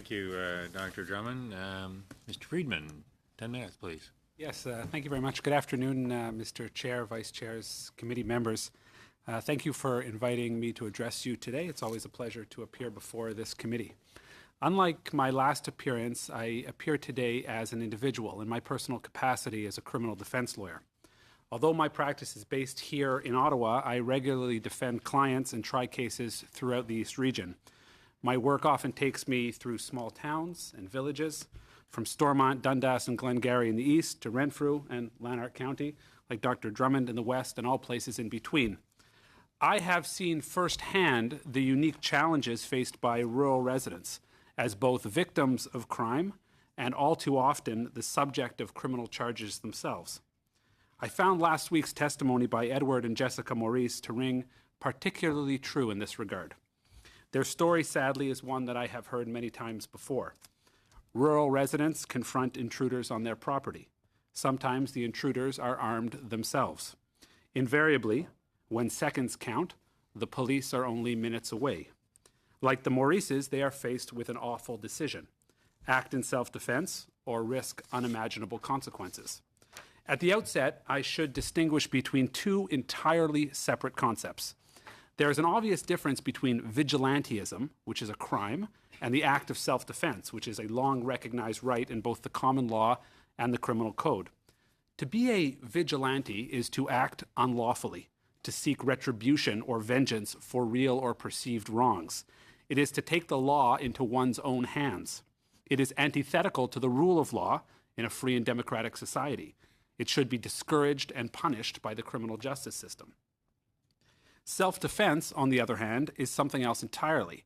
Thank you, Dr. Drummond. Mr. Friedman, 10 minutes, please. Yes, thank you very much. Good afternoon, Mr. Chair, Vice Chairs, committee members. Thank you for inviting me to address you today. It's always a pleasure to appear before this committee. Unlike my last appearance, I appear today as an individual in my personal capacity as a criminal defense lawyer. Although my practice is based here in Ottawa, I regularly defend clients and try cases throughout the East region. My work often takes me through small towns and villages, from Stormont, Dundas, and Glengarry in the east to Renfrew and Lanark County, like Dr. Drummond in the west, and all places in between. I have seen firsthand the unique challenges faced by rural residents as both victims of crime and all too often the subject of criminal charges themselves. I found last week's testimony by Edward and Jessica Maurice to ring particularly true in this regard. Their story, sadly, is one that I have heard many times before. Rural residents confront intruders on their property. Sometimes the intruders are armed themselves. Invariably, when seconds count, the police are only minutes away. Like the Maurices, they are faced with an awful decision: act in self-defense or risk unimaginable consequences. At the outset, I should distinguish between two entirely separate concepts. There is an obvious difference between vigilantism, which is a crime, and the act of self-defense, which is a long-recognized right in both the common law and the criminal code. To be a vigilante is to act unlawfully, to seek retribution or vengeance for real or perceived wrongs. It is to take the law into one's own hands. It is antithetical to the rule of law in a free and democratic society. It should be discouraged and punished by the criminal justice system. Self-defense, on the other hand, is something else entirely.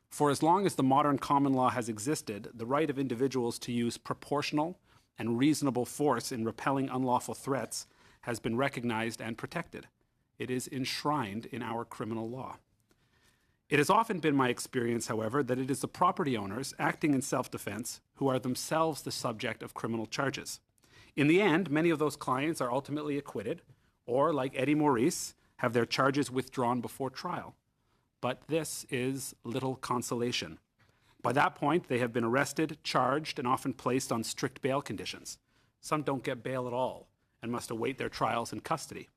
For as long as the modern common law has existed, the right of individuals to use proportional and reasonable force in repelling unlawful threats has been recognized and protected. It is enshrined in our criminal law. It has often been my experience, however, that it is the property owners acting in self-defense who are themselves the subject of criminal charges. In the end, many of those clients are ultimately acquitted, or, like Eddie Maurice, have their charges withdrawn before trial. But this is little consolation. By that point, they have been arrested, charged, and often placed on strict bail conditions. Some don't get bail at all and must await their trials in custody.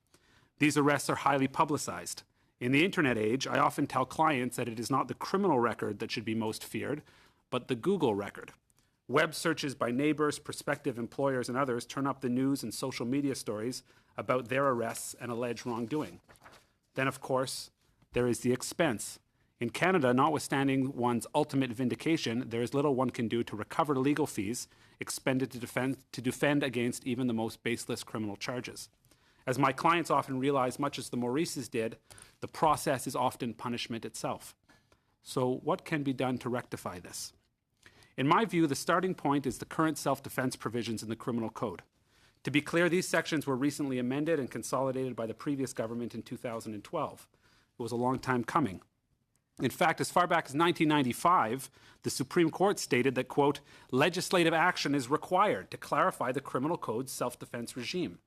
These arrests are highly publicized. In the internet age, I often tell clients that it is not the criminal record that should be most feared, but the Google record. Web searches by neighbors, prospective employers, and others turn up the news and social media stories about their arrests and alleged wrongdoing. Then, of course, there is the expense. In Canada, notwithstanding one's ultimate vindication, there is little one can do to recover legal fees expended to defend against even the most baseless criminal charges. As my clients often realize, much as the Maurices did, the process is often punishment itself. So what can be done to rectify this? In my view, the starting point is the current self-defense provisions in the criminal code. To be clear, these sections were recently amended and consolidated by the previous government in 2012. It was a long time coming. In fact, as far back as 1995, the Supreme Court stated that, quote, legislative action is required to clarify the criminal code's self-defense regime.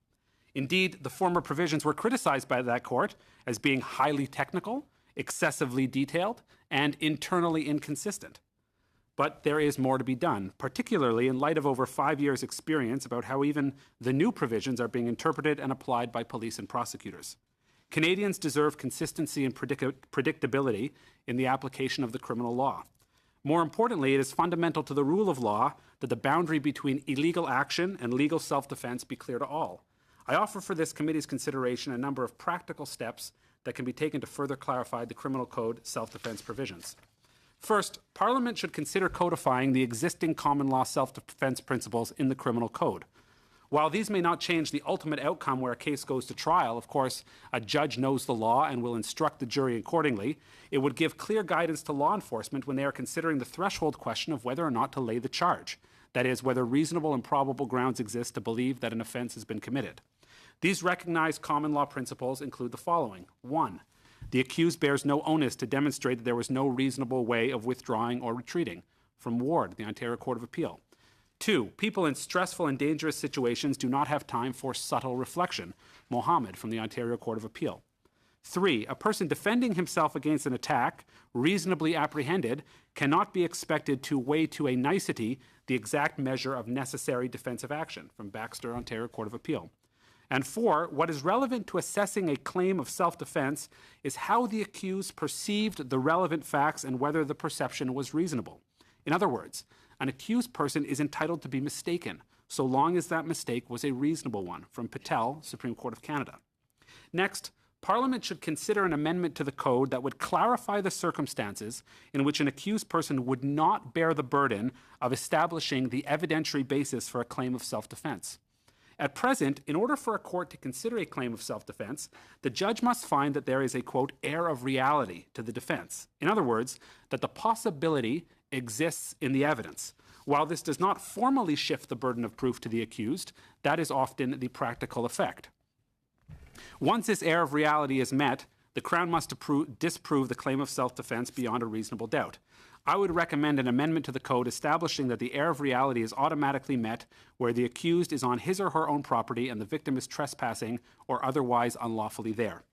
Indeed, the former provisions were criticized by that court as being highly technical, excessively detailed, and internally inconsistent. But there is more to be done, particularly in light of over 5 years' experience about how even the new provisions are being interpreted and applied by police and prosecutors. Canadians deserve consistency and predictability in the application of the criminal law. More importantly, it is fundamental to the rule of law that the boundary between illegal action and legal self-defense be clear to all. I offer for this committee's consideration a number of practical steps that can be taken to further clarify the criminal code self-defense provisions. First, Parliament should consider codifying the existing common law self-defense principles in the criminal code. While these may not change the ultimate outcome where a case goes to trial, of course, a judge knows the law and will instruct the jury accordingly, it would give clear guidance to law enforcement when they are considering the threshold question of whether or not to lay the charge. That is, whether reasonable and probable grounds exist to believe that an offense has been committed. These recognized common law principles include the following. 1. The accused bears no onus to demonstrate that there was no reasonable way of withdrawing or retreating. From Ward, the Ontario Court of Appeal. 2. People in stressful and dangerous situations do not have time for subtle reflection. Mohammed from the Ontario Court of Appeal. 3, a person defending himself against an attack, reasonably apprehended, cannot be expected to weigh to a nicety the exact measure of necessary defensive action, from Baxter, Ontario Court of Appeal. And 4, what is relevant to assessing a claim of self-defense is how the accused perceived the relevant facts and whether the perception was reasonable. In other words, an accused person is entitled to be mistaken, so long as that mistake was a reasonable one, from Patel, Supreme Court of Canada. Next, Parliament should consider an amendment to the Code that would clarify the circumstances in which an accused person would not bear the burden of establishing the evidentiary basis for a claim of self-defense. At present, in order for a court to consider a claim of self-defense, the judge must find that there is a, quote, air of reality to the defense. In other words, that the possibility exists in the evidence. While this does not formally shift the burden of proof to the accused, that is often the practical effect. Once this air of reality is met, the Crown must disprove the claim of self-defense beyond a reasonable doubt. I would recommend an amendment to the Code establishing that the air of reality is automatically met where the accused is on his or her own property and the victim is trespassing or otherwise unlawfully there.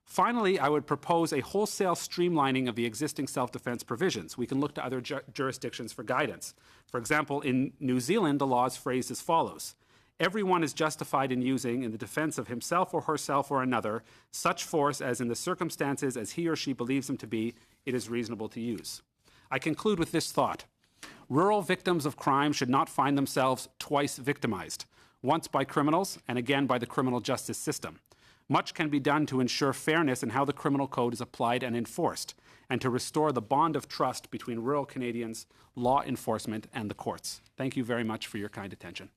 Finally, I would propose a wholesale streamlining of the existing self-defense provisions. We can look to other jurisdictions for guidance. For example, in New Zealand, the law is phrased as follows: everyone is justified in using, in the defense of himself or herself or another, such force as in the circumstances as he or she believes them to be, it is reasonable to use. I conclude with this thought. Rural victims of crime should not find themselves twice victimized, once by criminals and again by the criminal justice system. Much can be done to ensure fairness in how the criminal code is applied and enforced, and to restore the bond of trust between rural Canadians, law enforcement, and the courts. Thank you very much for your kind attention.